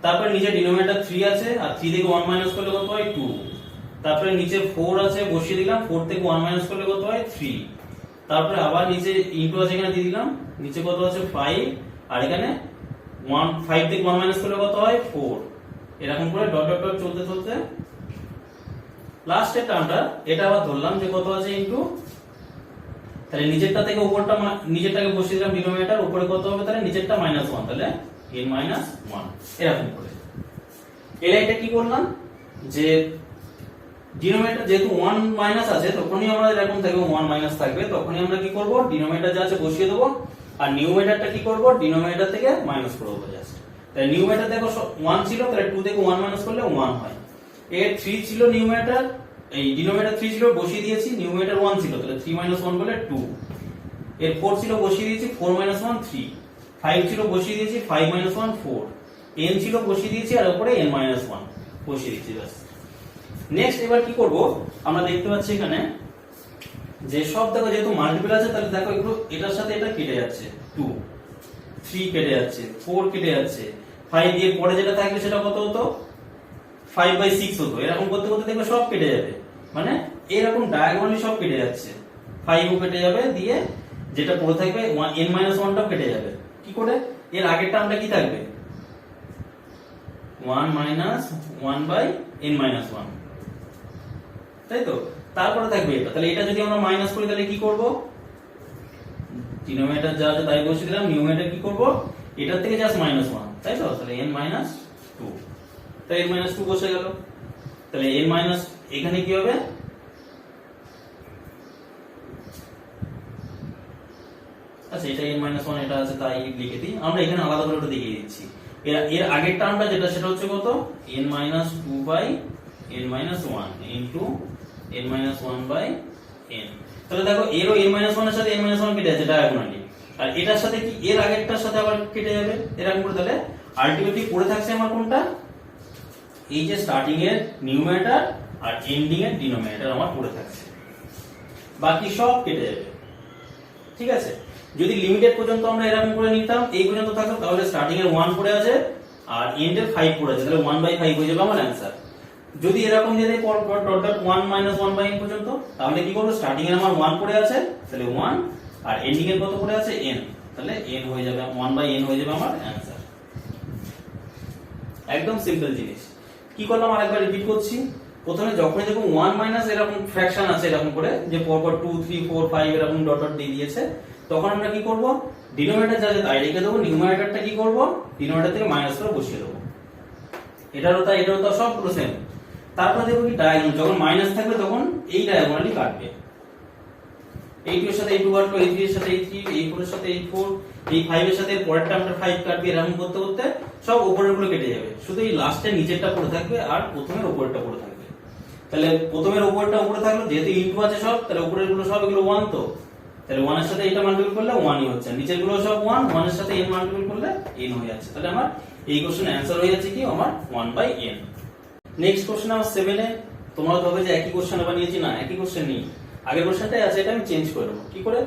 তারপর নিচে ডিনোমিনেটর 3 আছে, আর 3 থেকে 1 মাইনাস করলে কত হয় 2, তারপরে নিচে 4 আছে বসিয়ে দিলাম, 4 থেকে 1 মাইনাস করলে কত হয় 3। তারপরে আবার নিচে ইনটু আছে এখানে দিয়ে দিলাম, নিচে কত আছে 5, আর এখানে 5 থেকে 1 মাইনাস করলে কত হয় 4। এরকম করে ডট ডট ডট চলতে চলতে লাস্টের টার্মটা এটা আবার ধরলাম যে কত আছে ইনটু, তাহলে নিচেরটা থেকে উপরটা নিচেরটাকে বসিয়ে দিলাম ডিনোমিনেটর, উপরে কত হবে তাহলে নিচেরটা -1, তাহলে n - 1 এরকম করে। এই লাইনটা কি করলাম যে ডিনোমিনেটর যেহেতু 1 মাইনাস আছে তখনই আমরা এরকম থাকবে 1 মাইনাস থাকবে, তখনই আমরা কি করব ডিনোমিনেটর যা আছে বসিয়ে দেব, আর নিউমারেটরটা কি করব ডিনোমিনেটর থেকে মাইনাস করে দেব জাস্ট। তাহলে নিউমারেটর দেখো 1 ছিল, তাহলে 2 থেকে 1 মাইনাস করলে 1 হয়। এর 3 ছিল নিউমারেটর, এই ডিনোমিনেটর 3 ছিল বসিয়ে দিয়েছি, নিউমারেটর 1 ছিল তাহলে 3 - 1 করলে 2। এর 4 ছিল বসিয়ে দিয়েছি, 4 - 1 3। 5 ছিল বসিয়ে দিয়েছি, 5 - 1 4। n ছিল বসিয়ে দিয়েছি, আর উপরে n - 1 বসিয়ে দিয়েছি বাস। নেক্সট এবার কি করব, আমরা দেখতে পাচ্ছি এখানে যে সব দেখো যেহেতু মাল্টিপল আছে, তাহলে দেখো এগুলো এটার সাথে এটা কেটে যাচ্ছে, 2 3 কেটে যাচ্ছে, 4 কেটে যাচ্ছে, 5 দিয়ে পরে যেটা থাকবে সেটা কত হতো 5/6 হতো। এরকম করতে করতে দেখবে সব কেটে যাবে, মানে এরকম ডায়াগোনালি সব কেটে যাচ্ছে, 5 ও কেটে যাবে, দিয়ে যেটা পড়ে থাকবে n - 1টাও কেটে যাবে। কি করে, এর আগের টার্মটা কি থাকবে 1 - 1/n - 1, তাই তো। তারপরে থাকবে এটা, তাহলে এটা যদি আমরা মাইনাস করি তাহলে কি করব, ডিনোমিনেটর যা আছে তাই বসিয়ে দিলাম, নিউমারেটর কি করব এটার থেকে জাস্ট -1, তাই তো। তাহলে n - 2, তাই n - 2 বসে গেল। তাহলে n এখানে কি হবে, আচ্ছা এটা n - 1 এটা আছে তাই লিখে দিই, আমরা এখানে আলাদা করে ওটা দেখিয়ে দিচ্ছি। এর আগের টার্মটা যেটা সেটা হচ্ছে কত n - 2/n - 1 into n - 1/n। তাহলে দেখো এরও n - 1 এর সাথে n - 1 কেটে যাচ্ছে ডায়াগোনালি, আর এটার সাথে কি এর আগেরটার সাথে আবার কেটে যাবে এরকম করে। তাহলে আলটিমেটলি পড়ে থাকছে আমার কোনটা, এই যে স্টার্টিং এর নিউমারেটর আর এন্ডিং এর ডিনোমিনেটর আমার পড়ে থাকছে, বাকি সব কেটে যাবে। ঠিক আছে, যদি লিমিটেড পর্যন্ত আমরা এরকম করে নিতাম এই পর্যন্ত থাকতো, তাহলে স্টার্টিং এর 1 পড়ে আছে আর এন্ড এর 5 পড়ে আছে, তাহলে 1/5 হয়ে যাবে আমার অ্যানসার। যদি এরকম দিয়ে দেই ডট ডট 1 - 1/n পর্যন্ত, তাহলে কি করব স্টার্টিং এর আমার 1 পড়ে আছে, তাহলে 1, আর এন্ডিং এর কত পড়ে আছে n, তাহলে n হয়ে যাবে 1/n হয়ে যাবে আমার অ্যানসার। একদম সিম্পল জিনিস। কি করলাম আরেকবার রিপিট করছি, প্রথমে যখনই দেখো 1 মাইনাস এরকম ফ্র্যাকশন আছে এরকম করে যে পরপর 2 3 4 5 এরকম ডট ডট দিয়ে দিয়েছে, তখন আমরা কি করব ডিনোমিনেটর যা আছে তাই রেখে দেবো, নিউমারেটরটা কি করব ডিনোমিনেটর থেকে মাইনাস করে বসিয়ে দেবো। এটারও তাই এটারও তাই সবগুলো সেম। তারপর দেখো কি ডায়াগোনাল যখন মাইনাস থাকবে তখন এই ডায়াগোনালি কাটবে, এই 2 এর সাথে এই 2 কাটবে, এই 3 এর সাথে এই 3, এই 4 এর সাথে এই 4, এই 5 এর সাথে পরের টার্মটা 5 কাটবে, এরকম করতে করতে সব উপরের গুলো কেটে যাবে, শুধু এই লাস্টের নিচেরটা পড়ে থাকবে আর প্রথমের উপরেরটা পড়ে থাকবে। তাহলে প্রথমের উপরেরটা উপরে থাকলো, যেহেতু ইনটু আছে সব, তাহলে উপরের গুলো সব এগুলো 1, তো তাহলে 1 এর সাথে এটা মাল্টিপ্লাই করলে 1 ই হচ্ছে, নিচের গুলো সব 1, 1 এর সাথে n মাল্টিপ্লাই করলে n হয়ে যাচ্ছে। তাহলে আমার এই কোশ্চেনের অ্যানসার হয়ে যাচ্ছে কি আমার 1/n। নেক্সট কোশ্চেন আমার 7 এ, তোমরা ভাবে যে একই কোশ্চেন আবার নিয়েছি, না একই কোশ্চেন নেই, আগের কোশ্চেনটাই আছে, এটা আমি চেঞ্জ করে দেবো। কি করে,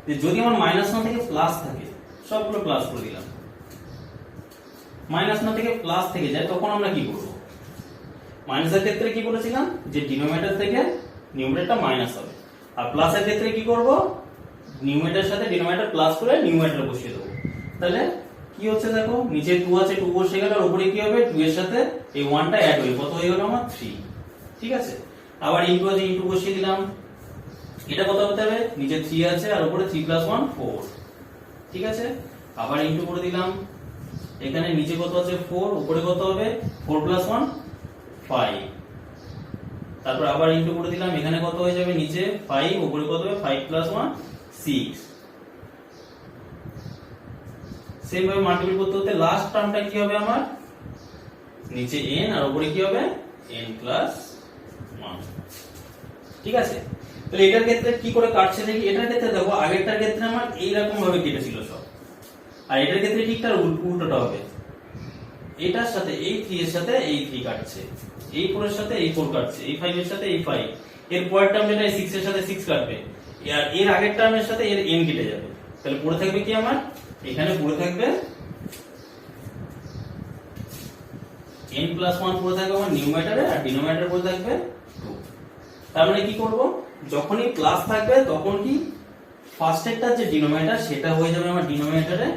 যে যদি আমার মাইনাস না থেকে প্লাস থাকে, সবগুলো প্লাস করে দিলাম, মাইনাস না থেকে প্লাস থেকে যায়, তখন আমরা কি করব, মাইনাসের ক্ষেত্রে কি বলেছিলাম যে ডিনোমিনেটর থেকে নিউমারেটরটা মাইনাস হবে, আর প্লাসের ক্ষেত্রে কি করব নিউমারেটরের সাথে ডিনোমিনেটর প্লাস করে নিউমারেটর বসিয়ে দেবো। তাহলে কি হচ্ছে দেখো, নিচে 2 আছে 2 বসে গেল, আর উপরে কি হবে 2 এর সাথে এই 1টা অ্যাড হয়ে কত হয়ে গেল আমার 3। ঠিক আছে, আবার ইনটু আছে ইনটু বসিয়ে দিলাম, এটা কত হতে হবে নিচে 3 আছে আর উপরে 3 + 1 4। ঠিক আছে, আবার ইনটু করে দিলাম, এখানে নিচে কত আছে 4, উপরে কত হবে 4 + 1 5, তারপর আবার ইনটু করে দিলাম, এখানে কত হয়ে যাবে নিচে 5, উপরে কত হবে 5 + 1 6। সেম ভাবে মাল্টিপ্লাই করতে করতে লাস্ট টার্মটা কি হবে আমার নিচে n আর উপরে কি হবে n + 1। ঠিক আছে, তাহলে এটার ক্ষেত্রে কি করে কাটছে দেখি। এটার ক্ষেত্রে দেখো আগেরটার ক্ষেত্রে আমার এই রকম ভাবে কেটেছিল সব, আর এটার ক্ষেত্রে ঠিক তার উল্টোটা হবে, এটার সাথে এই 3 এর সাথে এই 3 কাটছে, এই 4 এর সাথে এই 4 কাটছে, এই 5 এর সাথে এই 5, এর পরের টার্ম যেটা এই 6 এর সাথে 6 কাটবে, আর এর আগের টার্মের সাথে এর n কেটে যাবে। তাহলে পড়ে থাকবে কি আমার এখানে পড়ে থাকবে n + 1 পড়ে থাকবে আমার নিউমারেটরে, আর ডিনোমিনেটরে পড়ে থাকবে 2। তার মানে কি করব, যখনই প্লাস থাকবে তখন কি ফার্স্টেরটা যে ডিনোমিনেটর সেটা হয়ে যাবে আমার ডিনোমিনেটরে,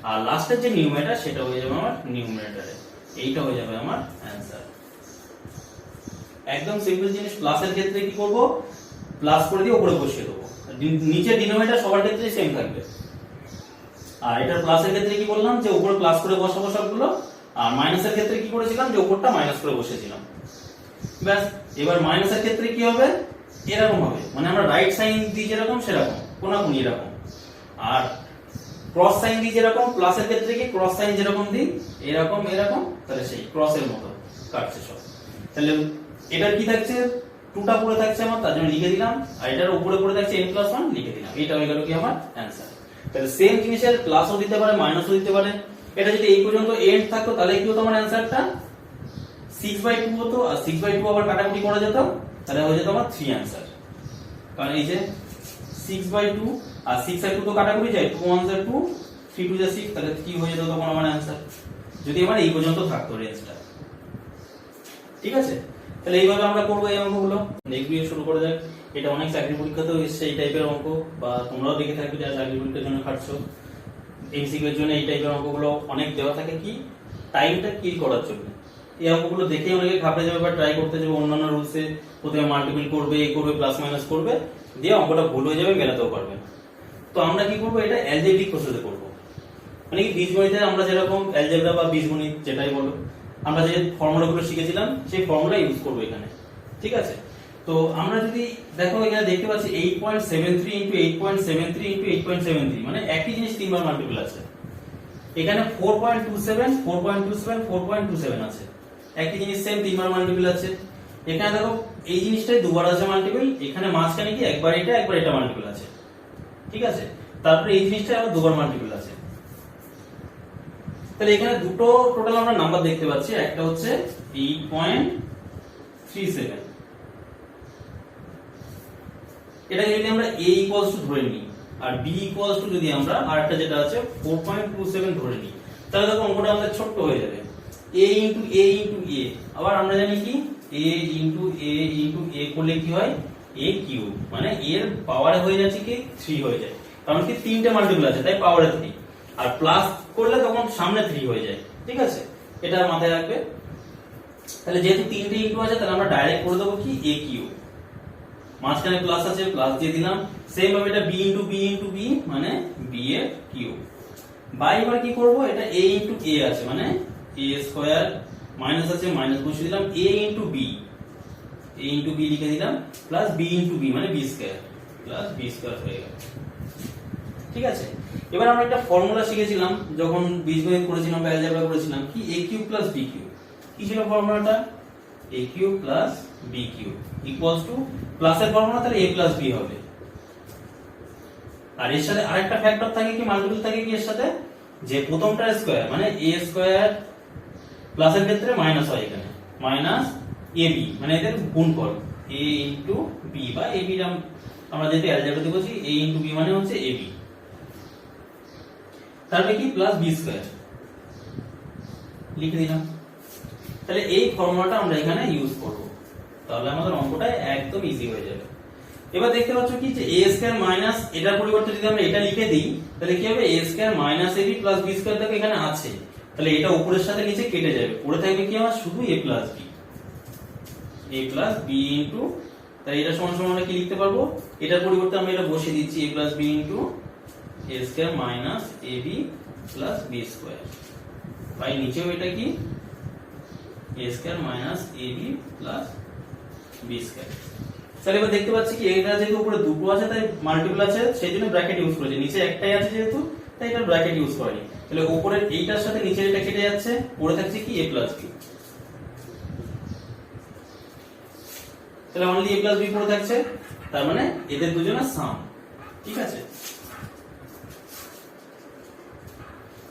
আর লাস্টের যে নিউমারেটর সেটা হয়ে যাবে আমার নিউমারেটরে। এইটা হয়ে যাবে আমার অ্যান্সার। একদম সিম্পল জিনিস। প্লাসের ক্ষেত্রে কি করব, প্লাস করে দিয়ে উপরে বসিয়ে দেবো, নিচে ডিনোমিনেটর সবার ক্ষেত্রে সেম থাকবে। আর এটা প্লাসের ক্ষেত্রে কি বললাম যে উপরে প্লাস করে বসাবো সবগুলো, আর মাইনাসের ক্ষেত্রে কি করেছিলাম যে উপরটা মাইনাস করে বসেছিলাম। ব্যাস। এবার মাইনাসের ক্ষেত্রে কি হবে, এরকম হবে, মানে আমরা রাইট সাইন দিই যেরকম সেরকম, কোনাকুনি এরকম। আর ক্রস সাইন দিই যেরকম, প্লাসের ক্ষেত্রে কি ক্রস সাইন যেরকম দিই এরকম এরকম, তাহলে সেই ক্রসের মতো কাটছে সব। তাহলে এটার কি থাকছে, টুটা পড়ে থাকছে আমার, তার জন্য লিখে দিলাম, আর এটার উপরে পড়ে থাকছে n+1 লিখে দিলাম। এটা হয়ে গেল কি আমার অ্যান্সার। তাহলে সেম জিনিসের প্লাসও দিতে পারে মাইনাসও দিতে পারে। এটা যদি এই পর্যন্ত এন্ড থাকতো তাহলে কি হতো আমার অ্যান্সারটা 6/2 হতো, আর 6/2 আবার কাটাকুটি করা যেত, তাহলে হয়ে যেত আমার 3 অ্যান্সার। কারণ এই যে 6/2 আর 6 আর 2 তো কাটাকুটি যায়, 2 1 2 3 2 6, তাহলে কি হয়ে যেত তখন আমার অ্যান্সার, যদি আমার এই পর্যন্ত থাকতো রেঞ্জটা। ঠিক আছে, তাহলে এইভাবে আমরা করবো এই অঙ্কগুলো। নেক্সট ভিডিও শুরু করা যাক। এটা অনেক চাকরি পরীক্ষাতেও এসছে এই টাইপের অঙ্ক, বা তোমরাও দেখে থাকবে যারা চাকরি পরীক্ষার জন্য খাটছো, এমসিকিউ এর জন্য এই টাইপের অঙ্কগুলো অনেক দেওয়া থাকে কি টাইমটা কিল করার জন্য। এই অঙ্কগুলো দেখে অনেকে ঘাবড়ে যাবে বা ট্রাই করতে যাবে অন্যান্য রুলসে, প্রথমে মাল্টিপল করবে, এ করবে, প্লাস মাইনাস করবে, দিয়ে অঙ্কটা ভুল হয়ে যাবে, মেলাতেও পারবে না। তো আমরা কি করবো, এটা অ্যালজেব্রিক প্রসেসে করবো। মানে কি বীজগণিতে আমরা যেরকম অ্যালজেব্রা বা বীজগণিত যেটাই বলো, আমরা যে ফর্মুলাগুলো শিখেছিলাম সেই ফর্মুলা ইউজ করবো এখানে। ঠিক আছে, তো আমরা যদি দেখো এখানে দেখতে পাচ্ছি 8.73 ইনটু 8.73 ইনটু 8.73, মানে একই জিনিস তিনবার মাল্টিপল আছে। এখানে 4.27 4.27 4.27 আছে, একই জিনিস সেম তিনবার মাল্টিপল আছে। এখানে দেখো এই জিনিসটাই দুবার আছে মাল্টিপল, এখানে মাঝখানে কি একবার এটা মাল্টিপল আছে। ঠিক আছে, তারপরে এই জিনিসটা আবার দুবার মাল্টিপল আছে। তাহলে এখানে দুটো টোটাল আমরা নাম্বার দেখতে পাচ্ছি, একটা হচ্ছে 8.37, এটা যদি আমরা a ইকুয়ালস টু ধরে নিই, আর b ইকুয়ালস টু যদি আমরা আরেকটা যেটা আছে 4.27 ধরে নিই, তাহলে দেখো অঙ্কটা আমাদের ছোট হয়ে যাবে। a into a into a, আবার আমরা জানি কি a into a into a করলে কি হয় a কিউব, মানে এর পাওয়ারে হয়ে যাচ্ছে কি 3 হয়ে যায়, কারণ কি তিনটে মাল্টিপল আছে তাই পাওয়ারে 3, আর প্লাস করলে তখন সামনে 3 হয়ে যায়। ঠিক আছে, এটা মাথায় রাখবে। তাহলে যেহেতু তিনটে ইনটু আছে তাহলে আমরা ডাইরেক্ট করে দেবো কি a কিউব, মাঝখানে প্লাস আছে প্লাস দিয়ে দিলাম। সেম ভাবে এটা b into b into b, মানে b এর কিউব, বাই এবার কি করব, এটা a ইনটু a আছে মানে a স্কয়ার, মাইনাস আছে মাইনাস বসিয়ে দিলাম, a ইনটু b লিখে দিলাম, প্লাস b ইনটু b মানে b square, plus b square হয়ে গেল। ঠিক আছে, এবার আমরা একটা ফর্মুলা শিখেছিলাম যখন বীজগণিত করেছিলাম বা অ্যালজেব্রা করেছিলাম, কি a cube plus b cube. কি ছিল ফর্মুলাটা, a cube plus b cube equals to, প্লাসের ফর্মুলা তাহলে a প্লাস b হবে। আর এর সাথে আরেকটা ফ্যাক্টর থাকে কি, মাল্টিপল থাকে কি এর সাথে, যে প্রথমটা স্কয়ার মানে a স্কয়ার, প্লাসের ক্ষেত্রে মাইনাস হয় এখানে মাইনাস ab, মানে এদের গুণফল a ইনটু b, বা ab আমরা যেটা অ্যালজেব্রাতে বলছি a ইনটু b মানে হচ্ছে ab, তারপরে কি প্লাস b স্কয়ার লিখে দিলাম। তাহলে এই ফর্মুলাটা আমরা এখানে ইউজ করব, তাহলে আমাদের অঙ্কটা একদম ইজি হয়ে যাবে। এবার দেখতে পাচ্ছ কি যে a স্কয়ার মাইনাস, এটার পরিবর্তে যদি আমরা এটা লিখে দিই তাহলে কি হবে, a square minus ab plus b square দেখো এখানে আছে, তাহলে এটা উপরের সাথে নিচে কেটে যাবে, পড়ে থাকবে কি আমার শুধু a প্লাস b ইনটু, তাই এটা সমান সমান আমরা কি লিখতে পারবো, এটার পরিবর্তে আমরা এটা বসিয়ে দিচ্ছি a plus b into a square minus ab plus b square, by নিচেও এটা কি a square minus ab plus b square. তাহলে এবার দেখতে পাচ্ছি কি এটা যেহেতু উপরে দুটো আছে তাই মাল্টিপল আছে, সেই জন্য ব্র্যাকেট ইউজ করেছে, নিচে একটাই আছে যেহেতু তাই এটা ব্র্যাকেট ইউজ করেনি। তাহলে উপরের এইটার সাথে নিচের এটা কেটে যাচ্ছে, পড়ে থাকছে কি a প্লাস b, তাহলে অনলি a প্লাস b পড়ে থাকছে, তার মানে এদের দুজনের সাম। ঠিক আছে,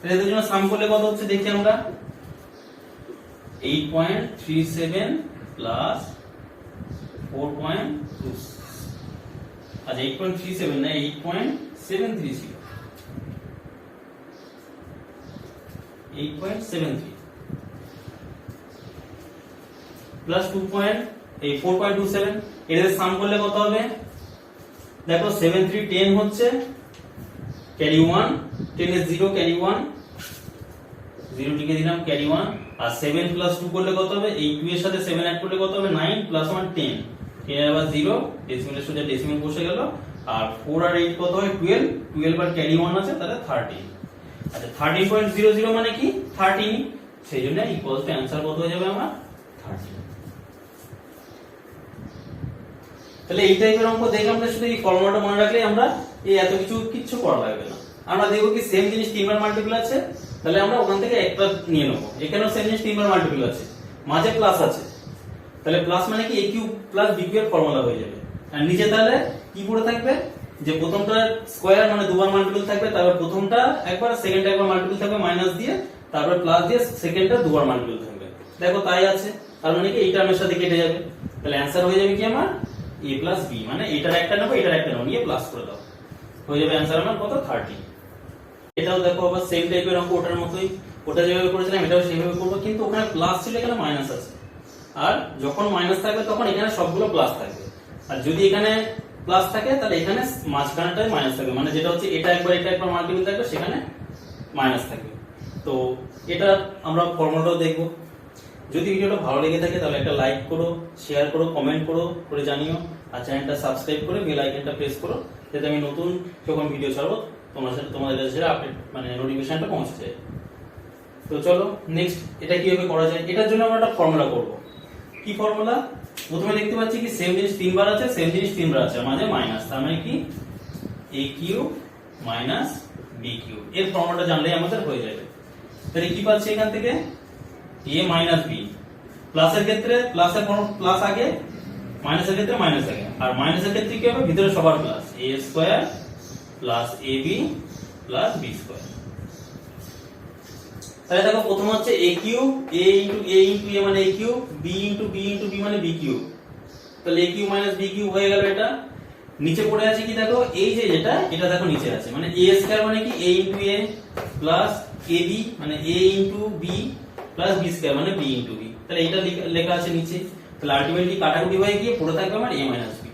এদের দুজনের সাম করলে কত হচ্ছে দেখি আমরা, 8.37 প্লাস 4.2, আচ্ছা 8.37 না 8.73 ছিল, 8.73 প্লাস 2.2 এই 4.27 এদের সাম করলে কত হবে দেখো 7 3 10 হচ্ছে ক্যারি 1 10 এর 0 ক্যারি 1 0 লিখে দিলাম ক্যারি 1 আর 7 প্লাস 2 করলে কত হবে এই 2 এর সাথে 7 অ্যাড করলে কত হবে 9 প্লাস 1 10 10 আবার 0 ডেসিমেলের সোজা ডেসিমেল বসে গেল আর 4 আর 8 কত হয় 12 12 আর ক্যারি 1 আছে তাহলে 13 আচ্ছা 13.00 মানে কি 13 সেই জন্য ইকুয়ালস টু आंसर কত হয়ে যাবে আমার 13 তাহলে এই টাইপের অঙ্ক দেখে আমরা শুধু এই ফর্মুলাটা মনে রাখলে আমরা এই এত কিছু করা লাগবে না আমরা দেখব কি সেম জিনিস তিনবার মাল্টিপল আছে তাহলে আমরা ওখান থেকে একটা নিয়ে নেব এখানেও সেম জিনিস তিনবার মাল্টিপল আছে মাঝে প্লাস আছে তাহলে প্লাস মানে কি a cube plus b cube এর ফর্মুলা হয়ে যাবে আর নিচে তাহলে কি পড়ে থাকবে যে প্রথমটা স্কয়ার মানে দুবার মাল্টিপল থাকবে তারপর প্রথমটা একবার সেকেন্ডটা একবার মাল্টিপল থাকবে মাইনাস দিয়ে তারপর প্লাস দিয়ে সেকেন্ডটা দুবার মাল্টিপল থাকবে দেখো তাই আছে তার মানে কি এই টার্মের সাথে কেটে যাবে তাহলে आंसर হয়ে যাবে কি আমার a প্লাস b মানে এটার একটা নেব এটার একটা নেব নিয়ে প্লাস করে দাও হয়ে যাবে आंसर আমার কত 30 এটাও দেখো আবার সেম টাইপের অঙ্ক ওটার মতোই ওটা যেভাবে করেছিলাম এটাও সেভাবে করব কিন্তু ওখানে প্লাস ছিল এখানে মাইনাস আছে আর যখন মাইনাস থাকবে তখন এখানে সবগুলো প্লাস থাকবে আর যদি এখানে প্লাস থাকে তাহলে এখানে মাঝখানটায় মাইনাস থাকবে মানে যেটা হচ্ছে এটা একবার মাল্টিপল থাকবে সেখানে মাইনাস থাকবে তো এটা আমরা ফর্মুলাটাও দেখব যদি ভিডিওটা ভালো লেগে থাকে তাহলে একটা লাইক করো শেয়ার করো কমেন্ট করো করে জানিও আর চ্যানেলটা সাবস্ক্রাইব করে বেল আইকনটা প্রেস করো যাতে আমি নতুন যখন ভিডিও ছাড়বো তোমাদের কাছে আপডেট মানে নোটিফিকেশনটা পৌঁছে যায় তো চলো নেক্সট এটা কিভাবে করা যায় এটার জন্য আমরা একটা ফর্মুলা করব কি ফর্মুলা প্রথমে দেখতে পাচ্ছি কি সেম জিনিস তিনবার আছে সেম জিনিস তিনবার আছে মানে মাইনাস তার মানে কি a cube minus b cube এর ফর্মুলাটা জানলেই আমাদের হয়ে যাবে তাহলে কি পাচ্ছি এখান থেকে a মাইনাস b প্লাসের ক্ষেত্রে প্লাসের প্লাস আগে মাইনাসের ক্ষেত্রে মাইনাস আগে আর মাইনাসের ক্ষেত্রে কি হবে ভিতরে সবার plus a square plus ab plus b square তাহলে দেখো প্রথম হচ্ছে a cube a into a মানে a cube b into b মানে b কিউব তাহলে a cube minus b cube হয়ে গেল এটা নিচে পড়ে আছে কি দেখো এই যে এটা দেখো নিচে আছে মানে a স্কয়ার মানে কি a into a plus ab মানে a into b plus b square মানে b ইনটু b তাহলে এটা লেখা আছে নিচে তাহলে আলটিমেটলি কাটাকুটি হয়ে গিয়ে পড়ে থাকবে আমার a মাইনাস b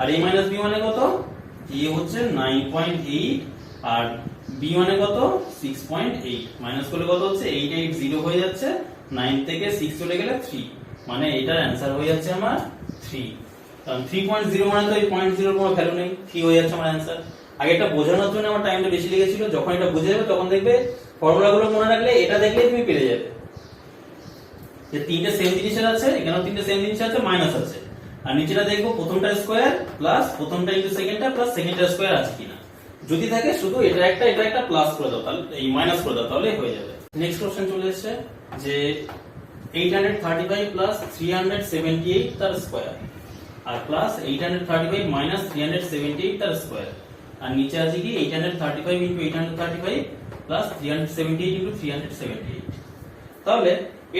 আর a মাইনাস b মানে কত a হচ্ছে 9.8 আর b মানে কত 6.8 মাইনাস করলে কত হচ্ছে 880 হয়ে যাচ্ছে 9 থেকে 6 চলে গেলে 3 মানে এটার आंसर হয়ে যাচ্ছে আমার 3 কারণ 3.0 মানে তো এই 0.0 এর কোনো ভ্যালু নেই 3 হয়ে যাচ্ছে আমার आंसर আগে এটা বোঝানোর জন্য আমার টাইমটা বেশি লেগেছিল যখন এটা বুঝে যাবে তখন দেখবে ফর্মুলাগুলো মনে রাখলে এটা দেখলেই তুমি পেরে যাবে যে তিনটে সেম জিনিসের আছে এখানেও তিনটে সেম জিনিস আছে মাইনাস আছে আর নিচেটা দেখবো প্রথমটা স্কয়ার প্লাস প্রথমটা ইনটু সেকেন্ডটা প্লাস সেকেন্ডটা স্কয়ার আছে কিনা যদি থাকে শুধু এটা একটা প্লাস করে দাও তাহলে এই মাইনাস করে দাও তাহলে হয়ে যাবে নেক্সট কোশ্চেন চলে এসেছে যে 835 প্লাস 378 তার স্কয়ার আর প্লাস 835 মাইনাস 378 তার স্কয়ার আর নিচে আছে কি 835 ইনটু 835 প্লাস 378 ইনটু 378 তাহলে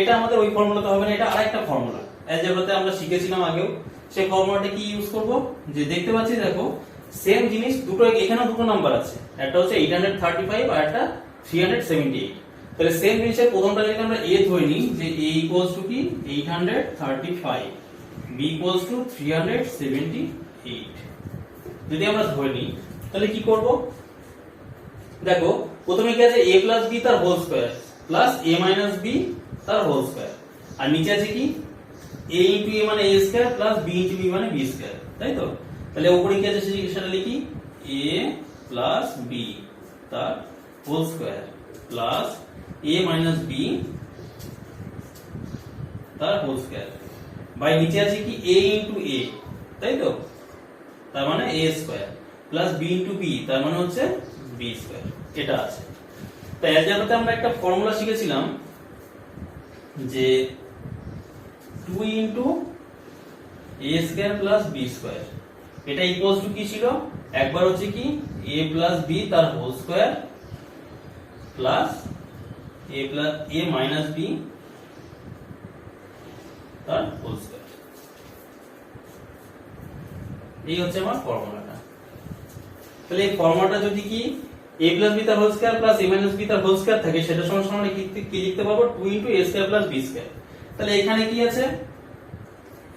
এটা আমাদের ওই ফর্মুলাতে হবে না এটা আরেকটা ফর্মুলা অ্যালজেব্রাতে আমরা শিখেছিলাম আগেও সেই ফর্মুলাটা কি ইউজ করব যে দেখতে পাচ্ছি দেখো সেম জিনিস দুটো এখানেও দুটো নাম্বার আছে একটা হচ্ছে 835 আর একটা 378 তাহলে সেম জিনিসের প্রথমটা যদি আমরা a ধরে নিই যে a ইকুয়ালস টু কি 835 b ইকুয়ালস টু 378 যদি আমরা ধরে নিই তাহলে কি করব দেখো প্রথমে কি আছে a প্লাস b তার whole square plus a minus b তার হোল স্কয়ার আর নিচে আছে কি a ইনটু a মানে a square plus b into b মানে b স্কয়ার তাই তো তাহলে উপরে কি আছে সেটা লিখি a প্লাস b তার whole square plus a minus b তার হোল স্কয়ার বাই নিচে আছে কি a ইনটু a তাই তো তার মানে a square plus b into b তার মানে হচ্ছে b স্কয়ার এটা আছে তাই অ্যালজেব্রাতে আমরা একটা ফর্মুলা শিখেছিলাম যে 2 into a square plus b square এটা ইকুয়ালস টু কি ছিল একবার হচ্ছে কি a প্লাস b তার whole square plus a minus b তার হোল স্কয়ার এই হচ্ছে আমার ফর্মুলাটা তাহলে এই ফর্মুলাটা যদি কি a প্লাস b তার whole square plus a minus b তার হোল স্কয়ার থাকে সেটা সমান সমান কি লিখতে পাবো 2 into a square plus b square তাহলে এখানে কি আছে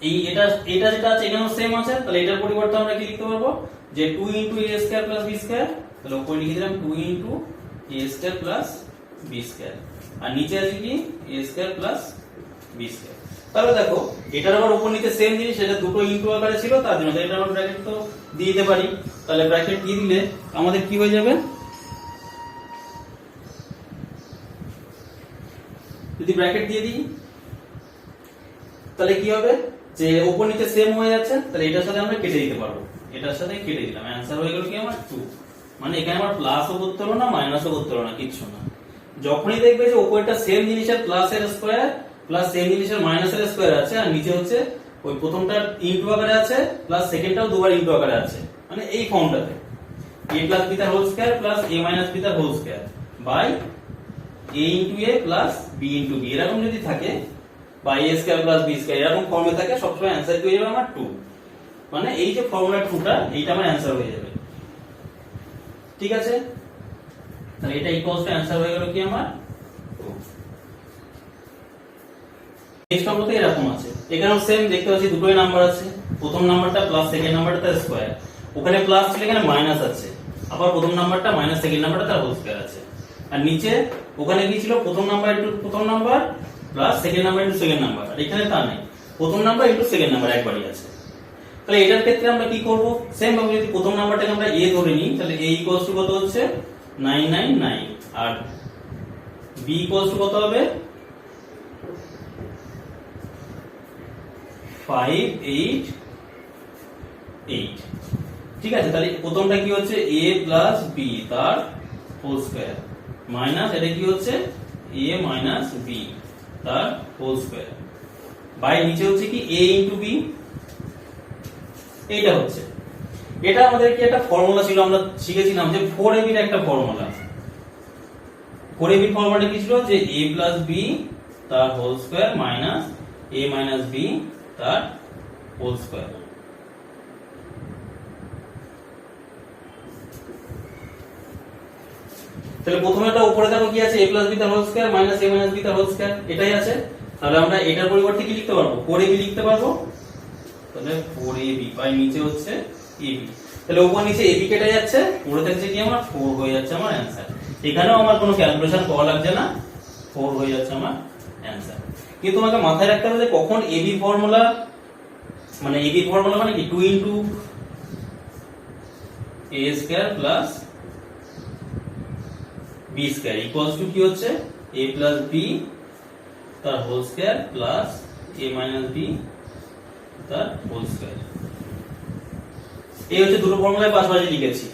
এই এটা যেটা আছে এখানেও সেম আছে, তাহলে এটার পরিবর্তে আমরা কি লিখতে পারবো যে 2 into a square plus b square, তাহলে উপরে লিখে দিলাম 2 into a square plus b square, আর নিচে আছে কি a square plus b square. তাহলে দেখো এটার আবার উপর নিচে সেম জিনিস, সেটা দুটো ইনটু আকারে ছিল, তার জন্য এটা আমরা ব্র্যাকেট তো দিয়ে দিতে পারি। তাহলে ব্র্যাকেট দিয়ে দিলে আমাদের কি হয়ে যাবে, যদি ব্র্যাকেট দিয়ে দিই তাহলে কি হবে যে উপর নিচে সেম হয়ে যাচ্ছে, তাহলে এটার সাথে আমরা কেটে দিতে পারবো, এটার সাথে কেটে দিলাম, অ্যানসার হয়ে গেল কি আমার 2। মানে এখানে আমার প্লাসও করতে হলো না মাইনাসও করতে হলো না, কিচ্ছু না। যখনই দেখবে যে উপরটা সেম জিনিসের প্লাস এর স্কয়ার প্লাস সেম জিনিসের মাইনাস এর স্কয়ার আছে, আর নিচে হচ্ছে ওই প্রথমটা ইনটু আকারে আছে প্লাস সেকেন্ডটাও দুবার ইনটু আকারে আছে, মানে এই ফর্মটাতে a প্লাস b তার whole square plus a minus b তার whole square by a into a plus b into b, এরকম যদি থাকে বা a square plus b square এরকম ফর্মে থাকে, সবসময় অ্যানসার কি হয়ে যাবে আমার 2। মানে এই যে ফর্মুলা 2টা এইটা আমার অ্যানসার হয়ে যাবে, ঠিক আছে। তাহলে এটা ইকুয়ালস টু অ্যানসার হয়ে গেল কি আমার 2। নেক্সট অঙ্কতে এরকম আছে, এখানেও সেম দেখতে পাচ্ছি দুটোই নাম্বার আছে, প্রথম নাম্বারটা প্লাস সেকেন্ড নাম্বারটা তার স্কয়ার, ওখানে প্লাস ছিল এখানে মাইনাস আছে, আবার প্রথম নাম্বারটা মাইনাস সেকেন্ড নাম্বারটা তার হোল স্কয়ার আছে, আর নিচে ওখানে কি ছিল প্রথম নাম্বার ইনটু প্রথম number plus second number into second number, আর এখানে তা নেই, প্রথম নাম্বার ইনটু সেকেন্ড নাম্বার একবারই আছে। তাহলে এটার ক্ষেত্রে আমরা কি করব, সেম ভাবে যদি প্রথম নাম্বারটাকে আমরা a ধরে নিই, তাহলে a ইকুয়ালস টু কত হচ্ছে 999, আর b ইকুয়ালস টু কত হবে 588, ঠিক আছে। তাহলে প্রথমটা কি হচ্ছে a প্লাস b তার হোল স্কয়ার মাইনাস এটা কি হচ্ছে a মাইনাস b তার হোল স্কয়ার বাই নিচে হচ্ছে কি a ইনটু b, এইটা হচ্ছে, এটা আমাদের কি একটা ফর্মুলা ছিল, আমরা শিখেছিলাম যে 4ab এর একটা ফর্মুলা। 4ab এর ফর্মুলাটা কি ছিল যে a প্লাস b তার whole square minus a minus b তার হোল স্কয়ার। তাহলে প্রথমেটা উপরে দেখো কি আছে a প্লাস b তার whole square minus a minus b তার হোল স্কয়ার, এটাই আছে। তাহলে আমরা এটার পরিবর্তে কি লিখতে পারবো 4ab লিখতে পারবো, তাহলে 4ab বাই নিচে হচ্ছে ab, তাহলে উপর নিচে ab কেটে যাচ্ছে, পড়ে থাকছে কি আমার 4 হয়ে যাচ্ছে আমার অ্যানসার। এখানেও আমার কোনো ক্যালকুলেশন করা লাগছে না, 4 হয়ে যাচ্ছে আমার অ্যানসার। কিন্তু তোমাকে মাথায় রাখতে হবে যে কখন ab ফর্মুলা মানে ab ফর্মুলা মানে কি 2 into a square plus b square equals to কি হচ্ছে a প্লাস b তার whole square plus a minus b তার হোল স্কয়ার। এই হচ্ছে দুটো ফর্মুলায় পাশাপাশি লিখেছি।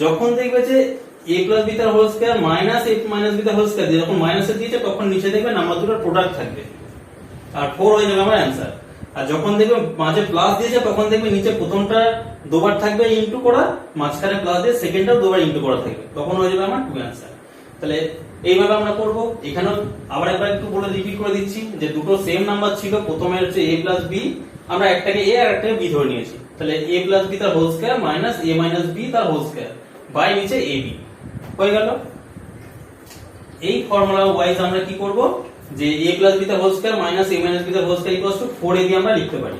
যখন দেখবে যে a প্লাস b তার whole square minus a minus b তার হোল স্কয়ার যখন মাইনাসে দিয়েছে তখন নিচে দেখবে নাম্বার দুটোর প্রোডাক্ট থাকবে আর 4 হয়ে যাবে আমার অ্যানসার। আর যখন দেখবে মাঝে প্লাস দিয়েছে তখন দেখবে নিচে প্রথমটা দুবার থাকবে ইনটু করা, মাঝখানে প্লাস দিয়ে সেকেন্ডটাও দুবার ইনটু করা থাকবে, তখন হয়ে যাবে আমার 2 অ্যানসার। তাহলে এইভাবে আমরা করব। এখানেও আবার একবার একটু বলে রিপিট করে দিচ্ছি যে দুটো সেম নাম্বার ছিল, প্রথমে হচ্ছে a প্লাস b, আমরা একটাকে a আর একটাকে b ধরে নিয়েছি, তাহলে a প্লাস b তার whole square minus a minus b তার হোল স্কয়ার বাই নিচে ab হয়ে গেল। এই ফর্মুলা ওয়াইজ আমরা কি করব যে a প্লাস b তার whole square minus a minus b তার whole square equals to 4ab আমরা লিখতে পারি,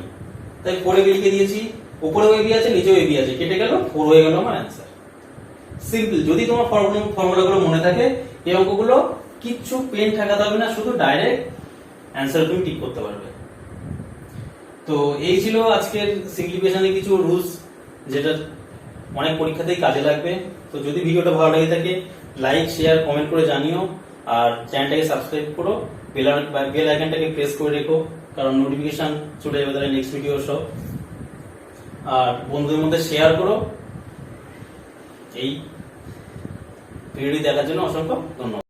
তাই 4ab লিখে দিয়েছি, উপরেও ab আছে নিচেও ab আছে, কেটে গেল 4 হয়ে গেল আমার অ্যানসার। সিম্পল। যদি তোমার ফর্মুলাগুলো মনে থাকে এই অঙ্কগুলো কিচ্ছু পেন ঠেকাতে হবে না, শুধু ডাইরেক্ট অ্যানসার তুমি টিক করতে পারবে। তো এই ছিল আজকের সিম্পলিফিকেশনের কিছু রুলস, যেটা অনেক পরীক্ষাতেই কাজে লাগবে। তো যদি ভিডিওটা ভালো লাগে থাকে লাইক শেয়ার কমেন্ট করে জানিও, আর চ্যানেলটাকে সাবস্ক্রাইব করো, বেল আইকনটাকে প্রেস করে রেখো, কারণ নোটিফিকেশন চলে যাবে তাহলে নেক্সট ভিডিও সব। আর বন্ধুদের মধ্যে শেয়ার করো। এই ভিডিওটি দেখার জন্য অসংখ্য ধন্যবাদ।